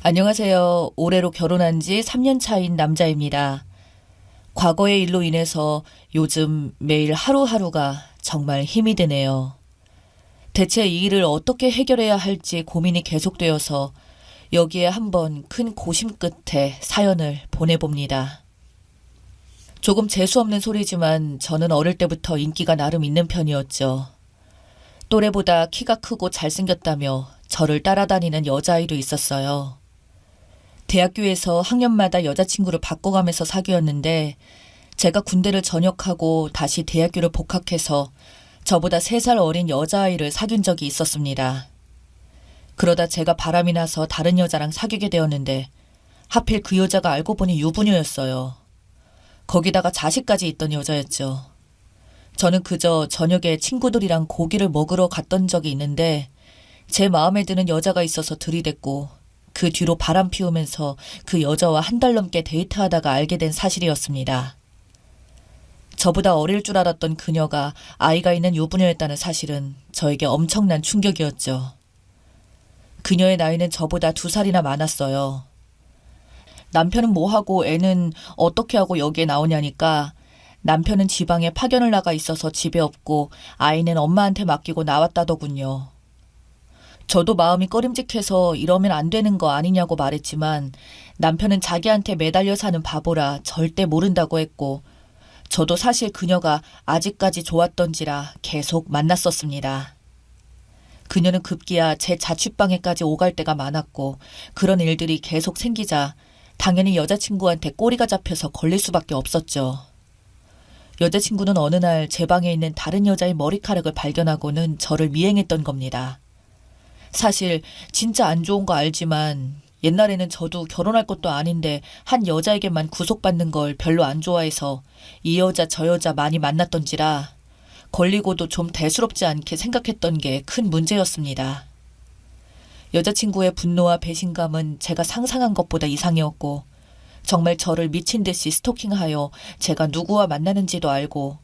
안녕하세요. 올해로 결혼한 지 3년 차인 남자입니다. 과거의 일로 인해서 요즘 매일 하루하루가 정말 힘이 드네요. 대체 이 일을 어떻게 해결해야 할지 고민이 계속되어서 여기에 한번 큰 고심 끝에 사연을 보내봅니다. 조금 재수없는 소리지만 저는 어릴 때부터 인기가 나름 있는 편이었죠. 또래보다 키가 크고 잘생겼다며 저를 따라다니는 여자아이도 있었어요. 대학교에서 학년마다 여자친구를 바꿔가면서 사귀었는데 제가 군대를 전역하고 다시 대학교를 복학해서 저보다 3살 어린 여자아이를 사귄 적이 있었습니다. 그러다 제가 바람이 나서 다른 여자랑 사귀게 되었는데 하필 그 여자가 알고 보니 유부녀였어요. 거기다가 자식까지 있던 여자였죠. 저는 그저 저녁에 친구들이랑 고기를 먹으러 갔던 적이 있는데 제 마음에 드는 여자가 있어서 들이댔고 그 뒤로 바람 피우면서 그 여자와 1달 넘게 데이트하다가 알게 된 사실이었습니다. 저보다 어릴 줄 알았던 그녀가 아이가 있는 유부녀였다는 사실은 저에게 엄청난 충격이었죠. 그녀의 나이는 저보다 2살이나 많았어요. 남편은 뭐하고 애는 어떻게 하고 여기에 나오냐니까 남편은 지방에 파견을 나가 있어서 집에 없고 아이는 엄마한테 맡기고 나왔다더군요. 저도 마음이 꺼림직해서 이러면 안 되는 거 아니냐고 말했지만 남편은 자기한테 매달려 사는 바보라 절대 모른다고 했고 저도 사실 그녀가 아직까지 좋았던지라 계속 만났었습니다. 그녀는 급기야 제 자취방에까지 오갈 때가 많았고 그런 일들이 계속 생기자 당연히 여자친구한테 꼬리가 잡혀서 걸릴 수밖에 없었죠. 여자친구는 어느 날 제 방에 있는 다른 여자의 머리카락을 발견하고는 저를 미행했던 겁니다. 사실 진짜 안 좋은 거 알지만 옛날에는 저도 결혼할 것도 아닌데 한 여자에게만 구속받는 걸 별로 안 좋아해서 이 여자 저 여자 많이 만났던지라 걸리고도 좀 대수롭지 않게 생각했던 게 큰 문제였습니다. 여자친구의 분노와 배신감은 제가 상상한 것보다 이상이었고 정말 저를 미친 듯이 스토킹하여 제가 누구와 만나는지도 알고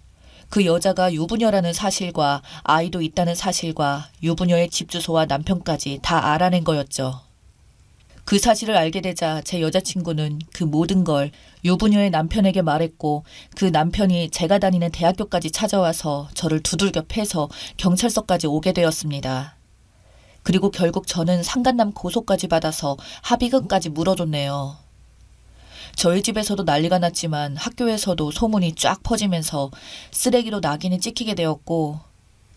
그 여자가 유부녀라는 사실과 아이도 있다는 사실과 유부녀의 집 주소와 남편까지 다 알아낸 거였죠. 그 사실을 알게 되자 제 여자친구는 그 모든 걸 유부녀의 남편에게 말했고 그 남편이 제가 다니는 대학교까지 찾아와서 저를 두들겨 패서 경찰서까지 오게 되었습니다. 그리고 결국 저는 상간남 고소까지 받아서 합의금까지 물어줬네요. 저희 집에서도 난리가 났지만 학교에서도 소문이 쫙 퍼지면서 쓰레기로 낙인이 찍히게 되었고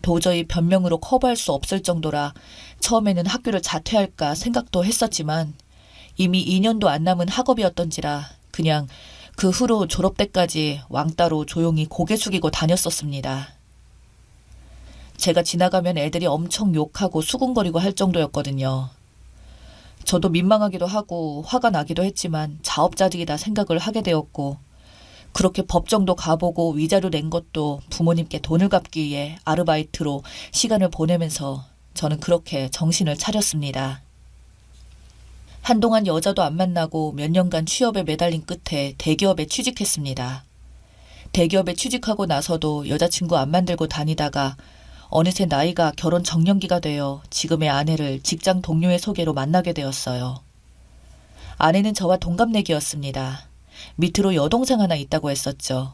도저히 변명으로 커버할 수 없을 정도라 처음에는 학교를 자퇴할까 생각도 했었지만 이미 2년도 안 남은 학업이었던지라 그냥 그 후로 졸업 때까지 왕따로 조용히 고개 숙이고 다녔었습니다. 제가 지나가면 애들이 엄청 욕하고 수군거리고 할 정도였거든요. 저도 민망하기도 하고 화가 나기도 했지만 자업자득이다 생각을 하게 되었고 그렇게 법정도 가보고 위자료 낸 것도 부모님께 돈을 갚기 위해 아르바이트로 시간을 보내면서 저는 그렇게 정신을 차렸습니다. 한동안 여자도 안 만나고 몇 년간 취업에 매달린 끝에 대기업에 취직했습니다. 대기업에 취직하고 나서도 여자친구 안 만들고 다니다가 어느새 나이가 결혼 정년기가 되어 지금의 아내를 직장 동료의 소개로 만나게 되었어요. 아내는 저와 동갑내기였습니다. 밑으로 여동생 하나 있다고 했었죠.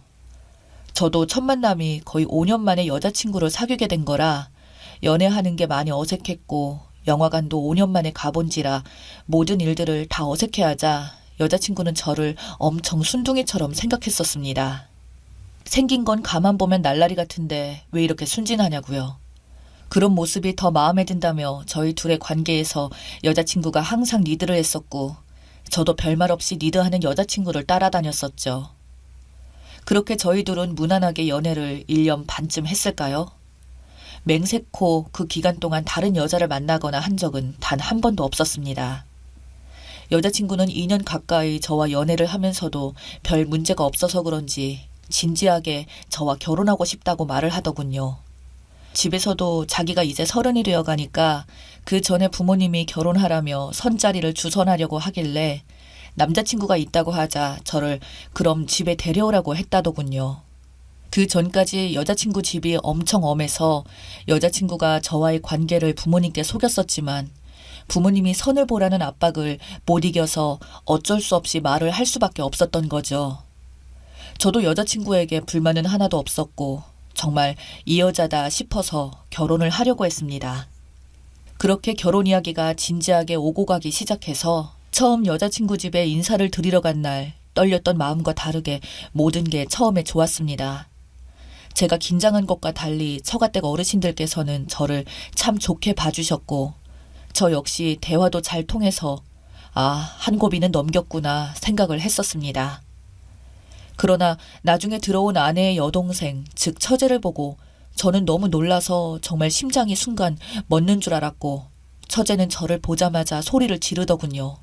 저도 첫 만남이 거의 5년 만에 여자친구를 사귀게 된 거라 연애하는 게 많이 어색했고 영화관도 5년 만에 가본지라 모든 일들을 다 어색해하자 여자친구는 저를 엄청 순둥이처럼 생각했었습니다. 생긴 건 가만 보면 날라리 같은데 왜 이렇게 순진하냐고요. 그런 모습이 더 마음에 든다며 저희 둘의 관계에서 여자친구가 항상 리드를 했었고 저도 별말 없이 리드하는 여자친구를 따라다녔었죠. 그렇게 저희 둘은 무난하게 연애를 1년 반쯤 했을까요? 맹세코 그 기간 동안 다른 여자를 만나거나 한 적은 단 한 번도 없었습니다. 여자친구는 2년 가까이 저와 연애를 하면서도 별 문제가 없어서 그런지 진지하게 저와 결혼하고 싶다고 말을 하더군요. 집에서도 자기가 이제 30이 되어 가니까 그 전에 부모님이 결혼하라며 선자리를 주선하려고 하길래 남자친구가 있다고 하자 저를 그럼 집에 데려오라고 했다더군요. 그 전까지 여자친구 집이 엄청 엄해서 여자친구가 저와의 관계를 부모님께 속였었지만 부모님이 선을 보라는 압박을 못 이겨서 어쩔 수 없이 말을 할 수밖에 없었던 거죠. 저도 여자친구에게 불만은 하나도 없었고 정말 이 여자다 싶어서 결혼을 하려고 했습니다. 그렇게 결혼 이야기가 진지하게 오고 가기 시작해서 처음 여자친구 집에 인사를 드리러 간 날 떨렸던 마음과 다르게 모든 게 처음에 좋았습니다. 제가 긴장한 것과 달리 처가댁 어르신들께서는 저를 참 좋게 봐주셨고 저 역시 대화도 잘 통해서 한 고비는 넘겼구나 생각을 했었습니다. 그러나 나중에 들어온 아내의 여동생, 즉 처제를 보고 저는 너무 놀라서 정말 심장이 순간 멎는 줄 알았고 처제는 저를 보자마자 소리를 지르더군요.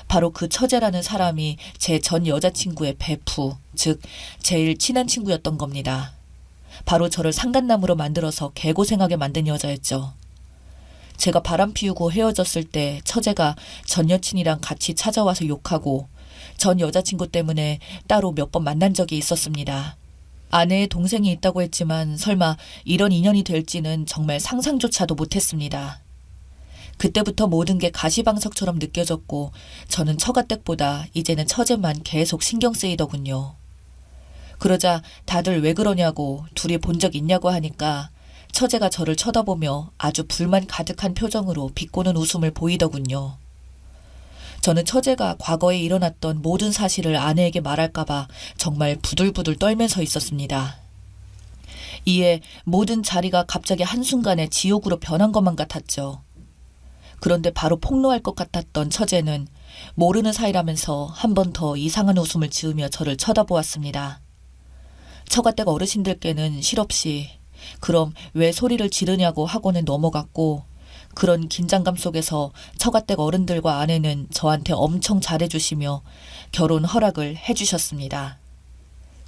바로 그 처제라는 사람이 제 전 여자친구의 베프, 즉 제일 친한 친구였던 겁니다. 바로 저를 상간남으로 만들어서 개고생하게 만든 여자였죠. 제가 바람 피우고 헤어졌을 때 처제가 전 여친이랑 같이 찾아와서 욕하고 전 여자친구 때문에 따로 몇 번 만난 적이 있었습니다. 아내의 동생이 있다고 했지만 설마 이런 인연이 될지는 정말 상상조차도 못했습니다. 그때부터 모든 게 가시방석처럼 느껴졌고 저는 처가댁보다 이제는 처제만 계속 신경 쓰이더군요. 그러자 다들 왜 그러냐고 둘이 본 적 있냐고 하니까 처제가 저를 쳐다보며 아주 불만 가득한 표정으로 비꼬는 웃음을 보이더군요. 저는 처제가 과거에 일어났던 모든 사실을 아내에게 말할까봐 정말 부들부들 떨면서 있었습니다. 이에 모든 자리가 갑자기 한순간에 지옥으로 변한 것만 같았죠. 그런데 바로 폭로할 것 같았던 처제는 모르는 사이라면서 한 번 더 이상한 웃음을 지으며 저를 쳐다보았습니다. 처가댁 어르신들께는 실없이 그럼 왜 소리를 지르냐고 하고는 넘어갔고 그런 긴장감 속에서 처가댁 어른들과 아내는 저한테 엄청 잘해주시며 결혼 허락을 해주셨습니다.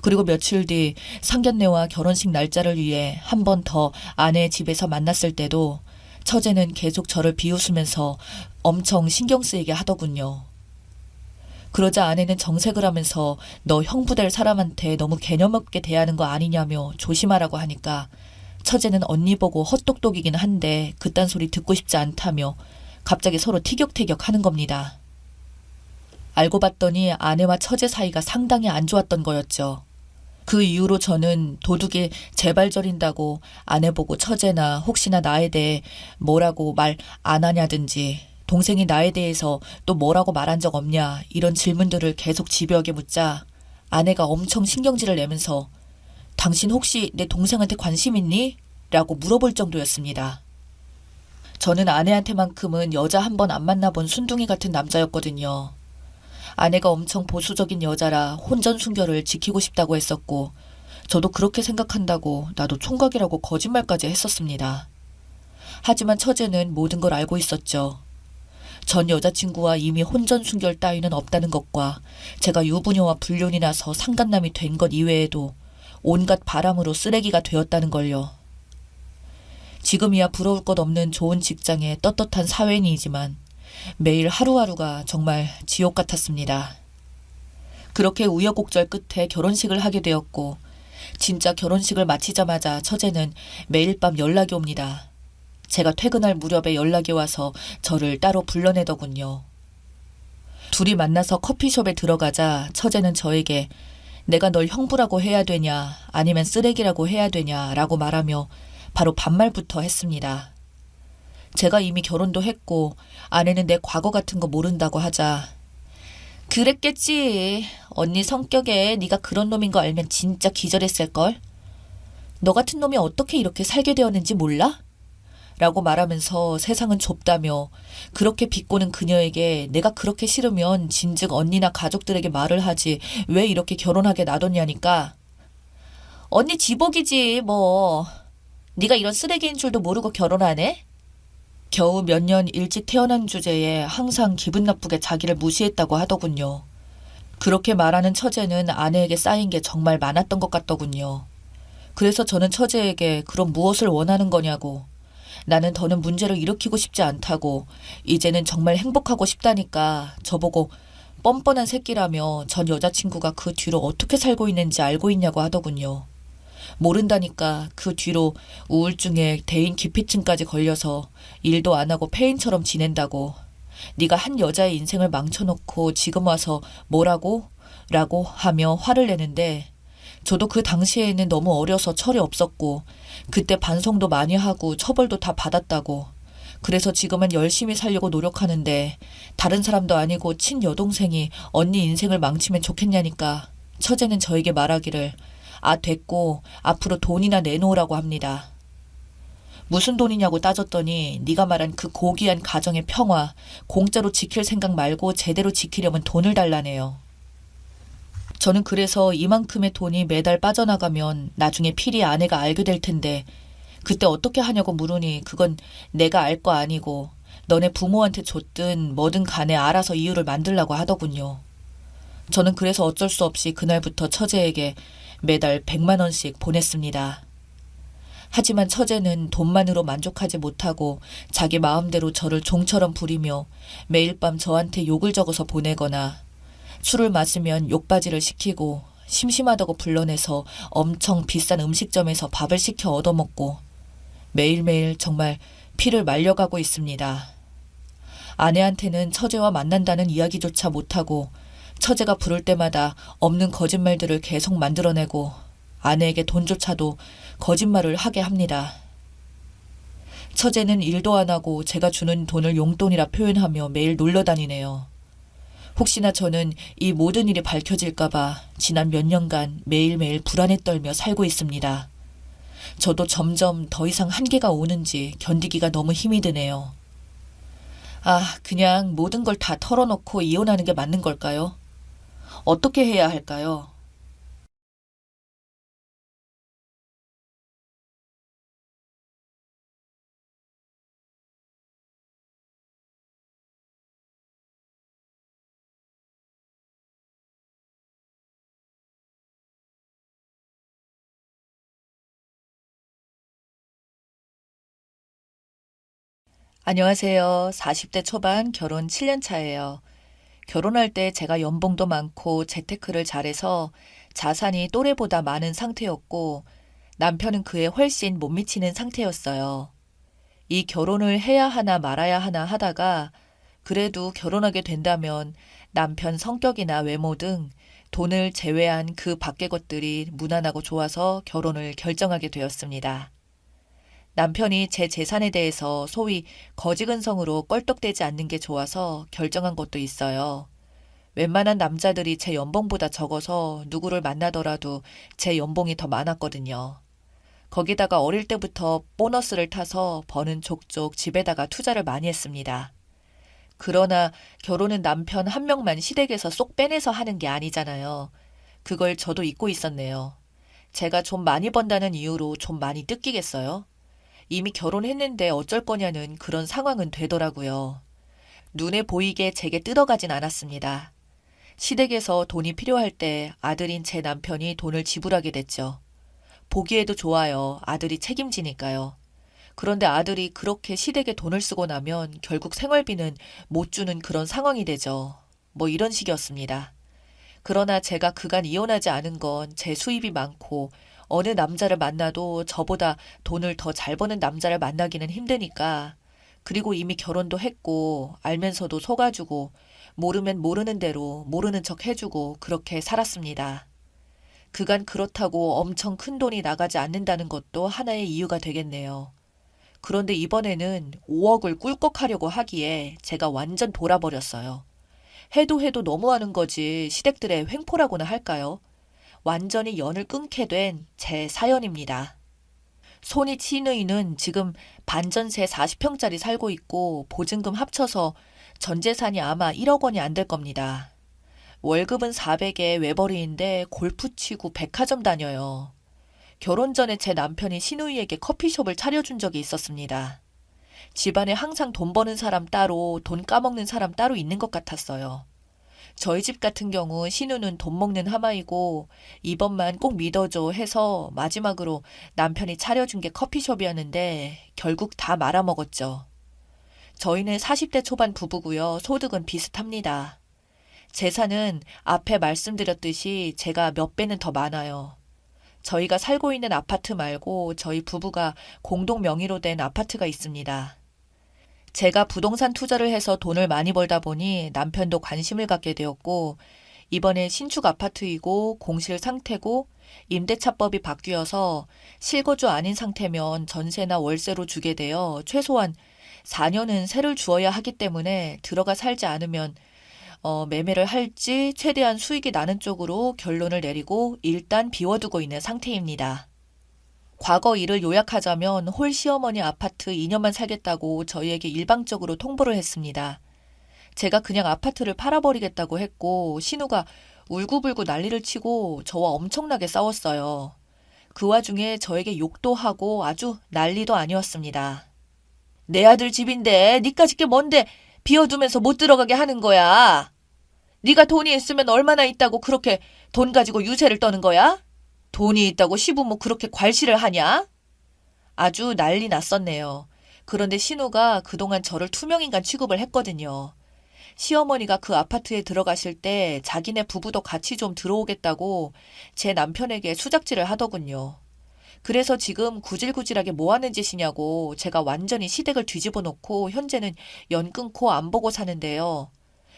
그리고 며칠 뒤 상견례와 결혼식 날짜를 위해 한 번 더 아내의 집에서 만났을 때도 처제는 계속 저를 비웃으면서 엄청 신경 쓰이게 하더군요. 그러자 아내는 정색을 하면서 너 형부 될 사람한테 너무 개념 없게 대하는 거 아니냐며 조심하라고 하니까 처제는 언니 보고 헛똑똑이긴 한데 그딴 소리 듣고 싶지 않다며 갑자기 서로 티격태격 하는 겁니다. 알고 봤더니 아내와 처제 사이가 상당히 안 좋았던 거였죠. 그 이후로 저는 도둑이 제발 저린다고 아내 보고 처제나 혹시나 나에 대해 뭐라고 말 안 하냐든지 동생이 나에 대해서 또 뭐라고 말한 적 없냐 이런 질문들을 계속 집요하게 묻자 아내가 엄청 신경질을 내면서 당신 혹시 내 동생한테 관심 있니? 라고 물어볼 정도였습니다. 저는 아내한테만큼은 여자 한 번 안 만나본 순둥이 같은 남자였거든요. 아내가 엄청 보수적인 여자라 혼전 순결을 지키고 싶다고 했었고 저도 그렇게 생각한다고 나도 총각이라고 거짓말까지 했었습니다. 하지만 처제는 모든 걸 알고 있었죠. 전 여자친구와 이미 혼전 순결 따위는 없다는 것과 제가 유부녀와 불륜이 나서 상간남이 된 것 이외에도 온갖 바람으로 쓰레기가 되었다는 걸요. 지금이야 부러울 것 없는 좋은 직장의 떳떳한 사회인이지만 매일 하루하루가 정말 지옥 같았습니다. 그렇게 우여곡절 끝에 결혼식을 하게 되었고 진짜 결혼식을 마치자마자 처제는 매일 밤 연락이 옵니다. 제가 퇴근할 무렵에 연락이 와서 저를 따로 불러내더군요. 둘이 만나서 커피숍에 들어가자 처제는 저에게 내가 널 형부라고 해야 되냐 아니면 쓰레기라고 해야 되냐라고 말하며 바로 반말부터 했습니다. 제가 이미 결혼도 했고 아내는 내 과거 같은 거 모른다고 하자 그랬겠지. 언니 성격에 네가 그런 놈인 거 알면 진짜 기절했을걸. 너 같은 놈이 어떻게 이렇게 살게 되었는지 몰라? 라고 말하면서 세상은 좁다며 그렇게 비꼬는 그녀에게 내가 그렇게 싫으면 진즉 언니나 가족들에게 말을 하지 왜 이렇게 결혼하게 놔뒀냐니까 언니 지복이지 뭐. 네가 이런 쓰레기인 줄도 모르고 결혼하네? 겨우 몇 년 일찍 태어난 주제에 항상 기분 나쁘게 자기를 무시했다고 하더군요. 그렇게 말하는 처제는 아내에게 쌓인 게 정말 많았던 것 같더군요. 그래서 저는 처제에게 그럼 무엇을 원하는 거냐고 나는 더는 문제를 일으키고 싶지 않다고 이제는 정말 행복하고 싶다니까 저보고 뻔뻔한 새끼라며 전 여자친구가 그 뒤로 어떻게 살고 있는지 알고 있냐고 하더군요. 모른다니까 그 뒤로 우울증에 대인 기피증까지 걸려서 일도 안 하고 폐인처럼 지낸다고. 네가 한 여자의 인생을 망쳐놓고 지금 와서 뭐라고? 라고 하며 화를 내는데 저도 그 당시에는 너무 어려서 철이 없었고 그때 반성도 많이 하고 처벌도 다 받았다고. 그래서 지금은 열심히 살려고 노력하는데 다른 사람도 아니고 친여동생이 언니 인생을 망치면 좋겠냐니까 처제는 저에게 말하기를 아 됐고 앞으로 돈이나 내놓으라고 합니다. 무슨 돈이냐고 따졌더니 네가 말한 그 고귀한 가정의 평화 공짜로 지킬 생각 말고 제대로 지키려면 돈을 달라네요. 저는 그래서 이만큼의 돈이 매달 빠져나가면 나중에 필히 아내가 알게 될 텐데 그때 어떻게 하냐고 물으니 그건 내가 알 거 아니고 너네 부모한테 줬든 뭐든 간에 알아서 이유를 만들라고 하더군요. 저는 그래서 어쩔 수 없이 그날부터 처제에게 매달 100만 원씩 보냈습니다. 하지만 처제는 돈만으로 만족하지 못하고 자기 마음대로 저를 종처럼 부리며 매일 밤 저한테 욕을 적어서 보내거나 술을 마시면 욕바지를 시키고 심심하다고 불러내서 엄청 비싼 음식점에서 밥을 시켜 얻어먹고 매일매일 정말 피를 말려가고 있습니다. 아내한테는 처제와 만난다는 이야기조차 못하고 처제가 부를 때마다 없는 거짓말들을 계속 만들어내고 아내에게 돈조차도 거짓말을 하게 합니다. 처제는 일도 안 하고 제가 주는 돈을 용돈이라 표현하며 매일 놀러다니네요. 혹시나 저는 이 모든 일이 밝혀질까봐 지난 몇 년간 매일매일 불안에 떨며 살고 있습니다. 저도 점점 더 이상 한계가 오는지 견디기가 너무 힘이 드네요. 아, 그냥 모든 걸 다 털어놓고 이혼하는 게 맞는 걸까요? 어떻게 해야 할까요? 안녕하세요. 40대 초반 결혼 7년 차예요. 결혼할 때 제가 연봉도 많고 재테크를 잘해서 자산이 또래보다 많은 상태였고 남편은 그에 훨씬 못 미치는 상태였어요. 이 결혼을 해야 하나 말아야 하나 하다가 그래도 결혼하게 된다면 남편 성격이나 외모 등 돈을 제외한 그 밖의 것들이 무난하고 좋아서 결혼을 결정하게 되었습니다. 남편이 제 재산에 대해서 소위 거지근성으로 껄떡대지 않는 게 좋아서 결정한 것도 있어요. 웬만한 남자들이 제 연봉보다 적어서 누구를 만나더라도 제 연봉이 더 많았거든요. 거기다가 어릴 때부터 보너스를 타서 버는 족족 집에다가 투자를 많이 했습니다. 그러나 결혼은 남편 한 명만 시댁에서 쏙 빼내서 하는 게 아니잖아요. 그걸 저도 잊고 있었네요. 제가 좀 많이 번다는 이유로 좀 많이 뜯기겠어요? 이미 결혼했는데 어쩔 거냐는 그런 상황은 되더라고요. 눈에 보이게 제게 뜯어가진 않았습니다. 시댁에서 돈이 필요할 때 아들인 제 남편이 돈을 지불하게 됐죠. 보기에도 좋아요. 아들이 책임지니까요. 그런데 아들이 그렇게 시댁에 돈을 쓰고 나면 결국 생활비는 못 주는 그런 상황이 되죠. 뭐 이런 식이었습니다. 그러나 제가 그간 이혼하지 않은 건 제 수입이 많고 어느 남자를 만나도 저보다 돈을 더 잘 버는 남자를 만나기는 힘드니까 그리고 이미 결혼도 했고 알면서도 속아주고 모르면 모르는 대로 모르는 척 해주고 그렇게 살았습니다. 그간 그렇다고 엄청 큰 돈이 나가지 않는다는 것도 하나의 이유가 되겠네요. 그런데 이번에는 5억을 꿀꺽하려고 하기에 제가 완전 돌아버렸어요. 해도 해도 너무하는 거지 시댁들의 횡포라고나 할까요? 완전히 연을 끊게 된 제 사연입니다. 손이 치누이는 지금 반전세 40평짜리 살고 있고 보증금 합쳐서 전 재산이 아마 1억 원이 안 될 겁니다. 월급은 400에 외벌이인데 골프 치고 백화점 다녀요. 결혼 전에 제 남편이 시누이에게 커피숍을 차려준 적이 있었습니다. 집안에 항상 돈 버는 사람 따로 돈 까먹는 사람 따로 있는 것 같았어요. 저희 집 같은 경우 신우는 돈 먹는 하마이고 이번만 꼭 믿어줘 해서 마지막으로 남편이 차려준 게 커피숍이었는데 결국 다 말아먹었죠. 저희는 40대 초반 부부고요. 소득은 비슷합니다. 재산은 앞에 말씀드렸듯이 제가 몇 배는 더 많아요. 저희가 살고 있는 아파트 말고 저희 부부가 공동 명의로 된 아파트가 있습니다. 제가 부동산 투자를 해서 돈을 많이 벌다 보니 남편도 관심을 갖게 되었고, 이번에 신축 아파트이고 공실 상태고 임대차법이 바뀌어서 실거주 아닌 상태면 전세나 월세로 주게 되어 최소한 4년은 세를 주어야 하기 때문에 들어가 살지 않으면 매매를 할지 최대한 수익이 나는 쪽으로 결론을 내리고 일단 비워두고 있는 상태입니다. 과거 일을 요약하자면 홀 시어머니 아파트 2년만 살겠다고 저희에게 일방적으로 통보를 했습니다. 제가 그냥 아파트를 팔아버리겠다고 했고 신우가 울고불고 난리를 치고 저와 엄청나게 싸웠어요. 그 와중에 저에게 욕도 하고 아주 난리도 아니었습니다. 내 아들 집인데 니까짓 게 뭔데 비워두면서 못 들어가게 하는 거야. 네가 돈이 있으면 얼마나 있다고 그렇게 돈 가지고 유세를 떠는 거야? 돈이 있다고 시부모 그렇게 괄시를 하냐? 아주 난리 났었네요. 그런데 신우가 그동안 저를 투명인간 취급을 했거든요. 시어머니가 그 아파트에 들어가실 때 자기네 부부도 같이 좀 들어오겠다고 제 남편에게 수작질을 하더군요. 그래서 지금 구질구질하게 뭐 하는 짓이냐고 제가 완전히 시댁을 뒤집어 놓고 현재는 연 끊고 안 보고 사는데요.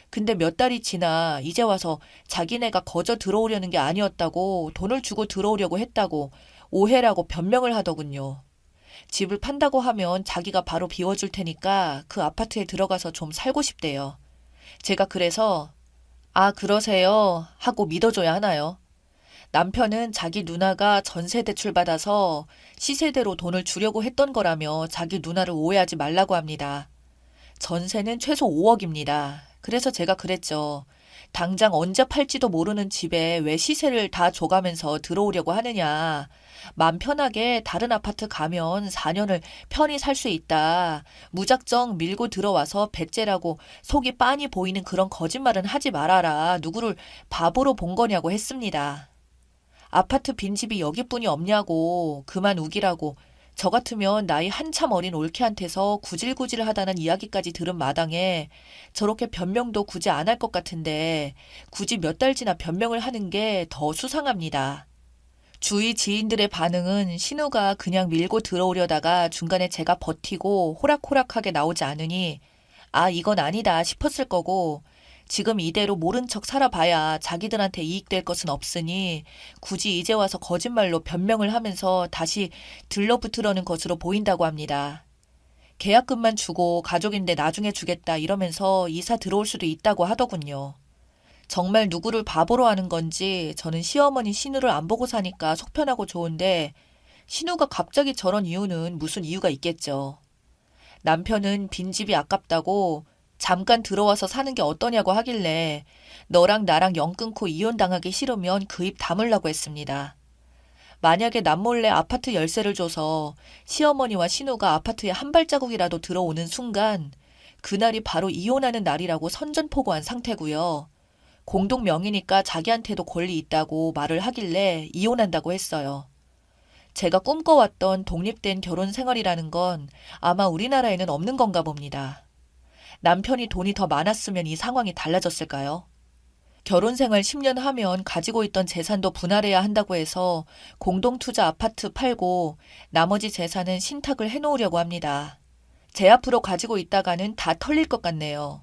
근데 몇 달이 지나 이제 와서 자기네가 거저 들어오려는 게 아니었다고 돈을 주고 들어오려고 했다고 오해라고 변명을 하더군요. 집을 판다고 하면 자기가 바로 비워줄 테니까 그 아파트에 들어가서 좀 살고 싶대요. 제가 그래서 아 그러세요 하고 믿어줘야 하나요? 남편은 자기 누나가 전세 대출 받아서 시세대로 돈을 주려고 했던 거라며 자기 누나를 오해하지 말라고 합니다. 전세는 최소 5억입니다. 그래서 제가 그랬죠. 당장 언제 팔지도 모르는 집에 왜 시세를 다 줘가면서 들어오려고 하느냐. 맘 편하게 다른 아파트 가면 4년을 편히 살 수 있다. 무작정 밀고 들어와서 배째라고 속이 빤히 보이는 그런 거짓말은 하지 말아라. 누구를 바보로 본 거냐고 했습니다. 아파트 빈집이 여기뿐이 없냐고 그만 우기라고 저 같으면 나이 한참 어린 올케한테서 구질구질하다는 이야기까지 들은 마당에 저렇게 변명도 굳이 안 할 것 같은데 굳이 몇 달 지나 변명을 하는 게 더 수상합니다. 주위 지인들의 반응은 신우가 그냥 밀고 들어오려다가 중간에 제가 버티고 호락호락하게 나오지 않으니 아 이건 아니다 싶었을 거고 지금 이대로 모른 척 살아봐야 자기들한테 이익될 것은 없으니 굳이 이제 와서 거짓말로 변명을 하면서 다시 들러붙으려는 것으로 보인다고 합니다. 계약금만 주고 가족인데 나중에 주겠다 이러면서 이사 들어올 수도 있다고 하더군요. 정말 누구를 바보로 하는 건지 저는 시어머니 신우를 안 보고 사니까 속편하고 좋은데 신우가 갑자기 저런 이유는 무슨 이유가 있겠죠. 남편은 빈집이 아깝다고 잠깐 들어와서 사는 게 어떠냐고 하길래 너랑 나랑 연 끊고 이혼당하기 싫으면 그 입 다물라고 했습니다. 만약에 남몰래 아파트 열쇠를 줘서 시어머니와 신우가 아파트에 한 발자국이라도 들어오는 순간 그날이 바로 이혼하는 날이라고 선전포고한 상태고요. 공동 명의니까 자기한테도 권리 있다고 말을 하길래 이혼한다고 했어요. 제가 꿈꿔왔던 독립된 결혼 생활이라는 건 아마 우리나라에는 없는 건가 봅니다. 남편이 돈이 더 많았으면 이 상황이 달라졌을까요? 결혼 생활 10년 하면 가지고 있던 재산도 분할해야 한다고 해서 공동투자 아파트 팔고 나머지 재산은 신탁을 해놓으려고 합니다. 제 앞으로 가지고 있다가는 다 털릴 것 같네요.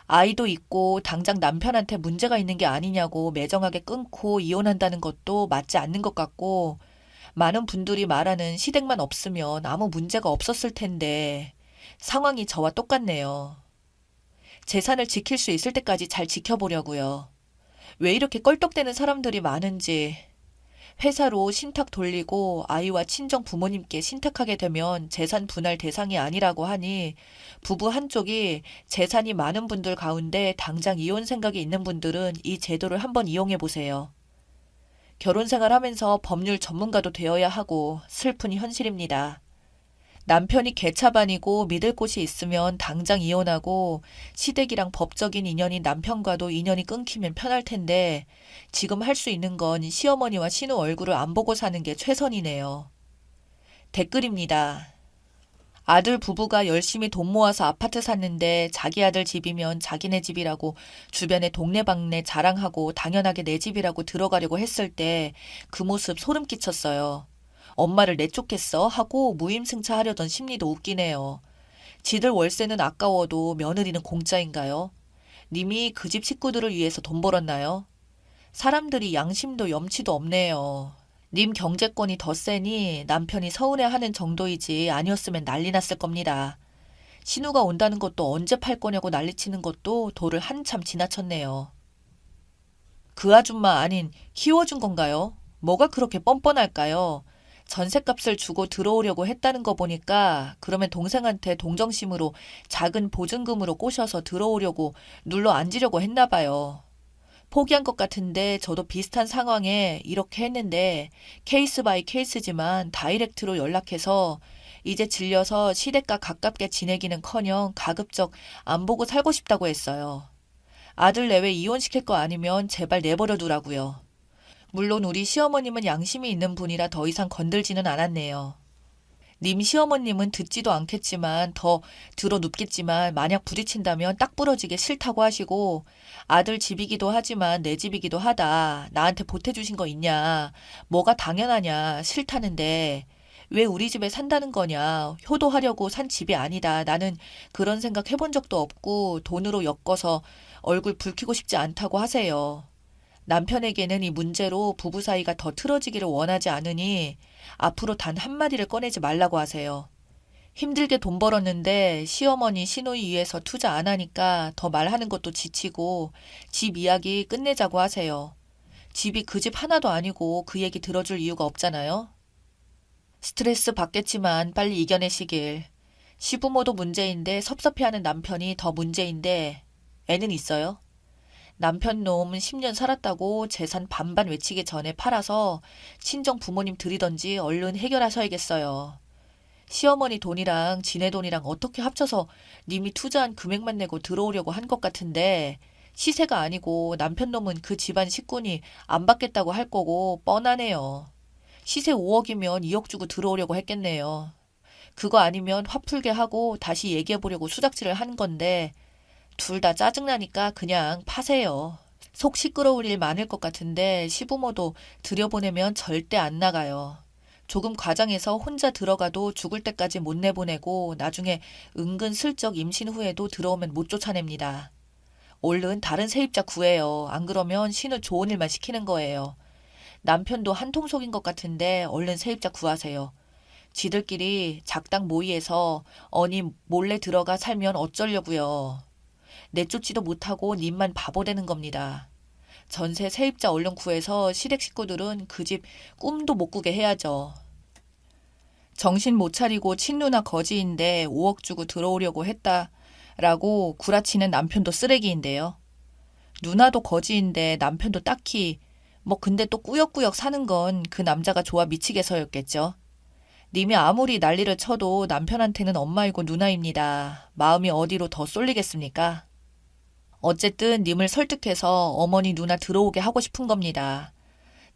아이도 있고 당장 남편한테 문제가 있는 게 아니냐고 매정하게 끊고 이혼한다는 것도 맞지 않는 것 같고 많은 분들이 말하는 시댁만 없으면 아무 문제가 없었을 텐데 상황이 저와 똑같네요. 재산을 지킬 수 있을 때까지 잘 지켜보려고요. 왜 이렇게 껄떡대는 사람들이 많은지 회사로 신탁 돌리고 아이와 친정 부모님께 신탁하게 되면 재산 분할 대상이 아니라고 하니 부부 한쪽이 재산이 많은 분들 가운데 당장 이혼 생각이 있는 분들은 이 제도를 한번 이용해 보세요. 결혼 생활하면서 법률 전문가도 되어야 하고 슬픈 현실입니다. 남편이 개차반이고 믿을 곳이 있으면 당장 이혼하고 시댁이랑 법적인 인연인 남편과도 인연이 끊기면 편할 텐데 지금 할 수 있는 건 시어머니와 신우 얼굴을 안 보고 사는 게 최선이네요. 댓글입니다. 아들 부부가 열심히 돈 모아서 아파트 샀는데 자기 아들 집이면 자기네 집이라고 주변에 동네방네 자랑하고 당연하게 내 집이라고 들어가려고 했을 때 그 모습 소름 끼쳤어요. 엄마를 내쫓겠어? 하고 무임승차하려던 심리도 웃기네요. 지들 월세는 아까워도 며느리는 공짜인가요? 님이 그 집 식구들을 위해서 돈 벌었나요? 사람들이 양심도 염치도 없네요. 님 경제권이 더 세니 남편이 서운해하는 정도이지 아니었으면 난리 났을 겁니다. 신우가 온다는 것도 언제 팔 거냐고 난리치는 것도 도를 한참 지나쳤네요. 그 아줌마 아닌 키워준 건가요? 뭐가 그렇게 뻔뻔할까요? 전셋값을 주고 들어오려고 했다는 거 보니까 그러면 동생한테 동정심으로 작은 보증금으로 꼬셔서 들어오려고 눌러 앉으려고 했나 봐요. 포기한 것 같은데 저도 비슷한 상황에 이렇게 했는데 케이스 바이 케이스지만 다이렉트로 연락해서 이제 질려서 시댁과 가깝게 지내기는커녕 가급적 안 보고 살고 싶다고 했어요. 아들 내외 이혼시킬 거 아니면 제발 내버려 두라고요. 물론 우리 시어머님은 양심이 있는 분이라 더 이상 건들지는 않았네요. 님 시어머님은 듣지도 않겠지만 더 들어 눕겠지만 만약 부딪힌다면 딱 부러지게 싫다고 하시고 아들 집이기도 하지만 내 집이기도 하다. 나한테 보태주신 거 있냐. 뭐가 당연하냐. 싫다는데 왜 우리 집에 산다는 거냐. 효도하려고 산 집이 아니다. 나는 그런 생각 해본 적도 없고 돈으로 엮어서 얼굴 붉히고 싶지 않다고 하세요. 남편에게는 이 문제로 부부 사이가 더 틀어지기를 원하지 않으니 앞으로 단 한마디를 꺼내지 말라고 하세요. 힘들게 돈 벌었는데 시어머니 시누이 위해서 투자 안 하니까 더 말하는 것도 지치고 집 이야기 끝내자고 하세요. 집이 그 집 하나도 아니고 그 얘기 들어줄 이유가 없잖아요. 스트레스 받겠지만 빨리 이겨내시길. 시부모도 문제인데 섭섭해하는 남편이 더 문제인데 애는 있어요? 남편 놈은 10년 살았다고 재산 반반 외치기 전에 팔아서 친정 부모님 드리던지 얼른 해결하셔야겠어요. 시어머니 돈이랑 지네 돈이랑 어떻게 합쳐서 님이 투자한 금액만 내고 들어오려고 한 것 같은데 시세가 아니고 남편 놈은 그 집안 식구니 안 받겠다고 할 거고 뻔하네요. 시세 5억이면 2억 주고 들어오려고 했겠네요. 그거 아니면 화풀게 하고 다시 얘기해보려고 수작질을 한 건데 둘 다 짜증나니까 그냥 파세요. 속 시끄러울 일 많을 것 같은데 시부모도 들여보내면 절대 안 나가요. 조금 과장해서 혼자 들어가도 죽을 때까지 못 내보내고 나중에 은근슬쩍 임신 후에도 들어오면 못 쫓아냅니다. 얼른 다른 세입자 구해요. 안 그러면 신우 좋은 일만 시키는 거예요. 남편도 한통속인 것 같은데 얼른 세입자 구하세요. 지들끼리 작당 모의해서 언니 몰래 들어가 살면 어쩌려고요. 내쫓지도 못하고 님만 바보 되는 겁니다. 전세 세입자 얼른 구해서 시댁 식구들은 그 집 꿈도 못 꾸게 해야죠. 정신 못 차리고 친누나 거지인데 5억 주고 들어오려고 했다라고 구라치는 남편도 쓰레기인데요. 누나도 거지인데 남편도 딱히 뭐 근데 또 꾸역꾸역 사는 건 그 남자가 좋아 미치게서였겠죠. 님이 아무리 난리를 쳐도 남편한테는 엄마이고 누나입니다. 마음이 어디로 더 쏠리겠습니까? 어쨌든 님을 설득해서 어머니 누나 들어오게 하고 싶은 겁니다.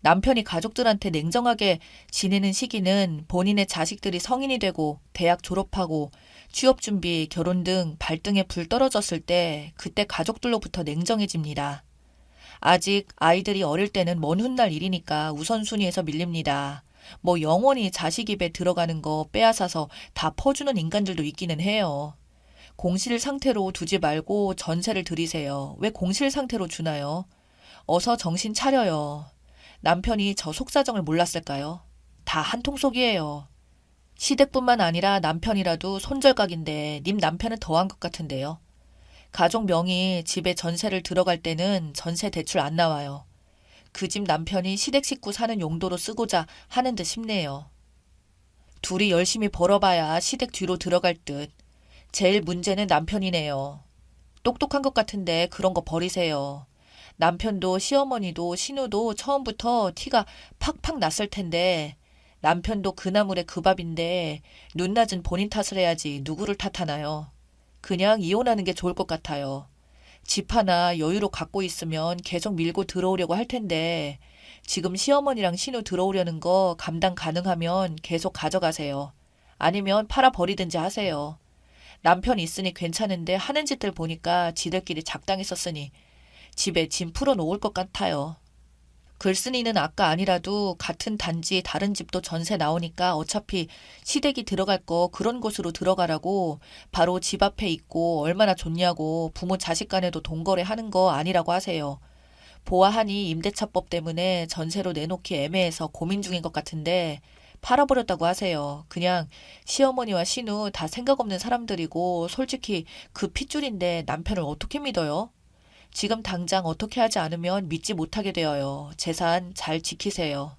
남편이 가족들한테 냉정하게 지내는 시기는 본인의 자식들이 성인이 되고 대학 졸업하고 취업 준비, 결혼 등 발등에 불 떨어졌을 때 그때 가족들로부터 냉정해집니다. 아직 아이들이 어릴 때는 먼 훗날 일이니까 우선순위에서 밀립니다. 뭐 영원히 자식 입에 들어가는 거 빼앗아서 다 퍼주는 인간들도 있기는 해요. 공실 상태로 두지 말고 전세를 드리세요. 왜 공실 상태로 주나요? 어서 정신 차려요. 남편이 저 속사정을 몰랐을까요? 다 한통속이에요. 시댁뿐만 아니라 남편이라도 손절각인데 님 남편은 더한 것 같은데요. 가족 명의 집에 전세를 들어갈 때는 전세 대출 안 나와요. 그 집 남편이 시댁 식구 사는 용도로 쓰고자 하는 듯 싶네요. 둘이 열심히 벌어봐야 시댁 뒤로 들어갈 듯. 제일 문제는 남편이네요. 똑똑한 것 같은데 그런 거 버리세요. 남편도 시어머니도 신우도 처음부터 티가 팍팍 났을 텐데 남편도 그 나물에 그 밥인데 눈 낮은 본인 탓을 해야지 누구를 탓하나요. 그냥 이혼하는 게 좋을 것 같아요. 집 하나 여유로 갖고 있으면 계속 밀고 들어오려고 할 텐데 지금 시어머니랑 신우 들어오려는 거 감당 가능하면 계속 가져가세요. 아니면 팔아버리든지 하세요. 남편 있으니 괜찮은데 하는 짓들 보니까 지들끼리 작당히 썼으니 집에 짐 풀어놓을 것 같아요. 글쓴이는 아까 아니라도 같은 단지 다른 집도 전세 나오니까 어차피 시댁이 들어갈 거 그런 곳으로 들어가라고 바로 집 앞에 있고 얼마나 좋냐고 부모 자식 간에도 돈거래 하는 거 아니라고 하세요. 보아하니 임대차법 때문에 전세로 내놓기 애매해서 고민 중인 것 같은데 팔아버렸다고 하세요. 그냥 시어머니와 신우 다 생각 없는 사람들이고 솔직히 그 핏줄인데 남편을 어떻게 믿어요? 지금 당장 어떻게 하지 않으면 믿지 못하게 되어요. 재산 잘 지키세요.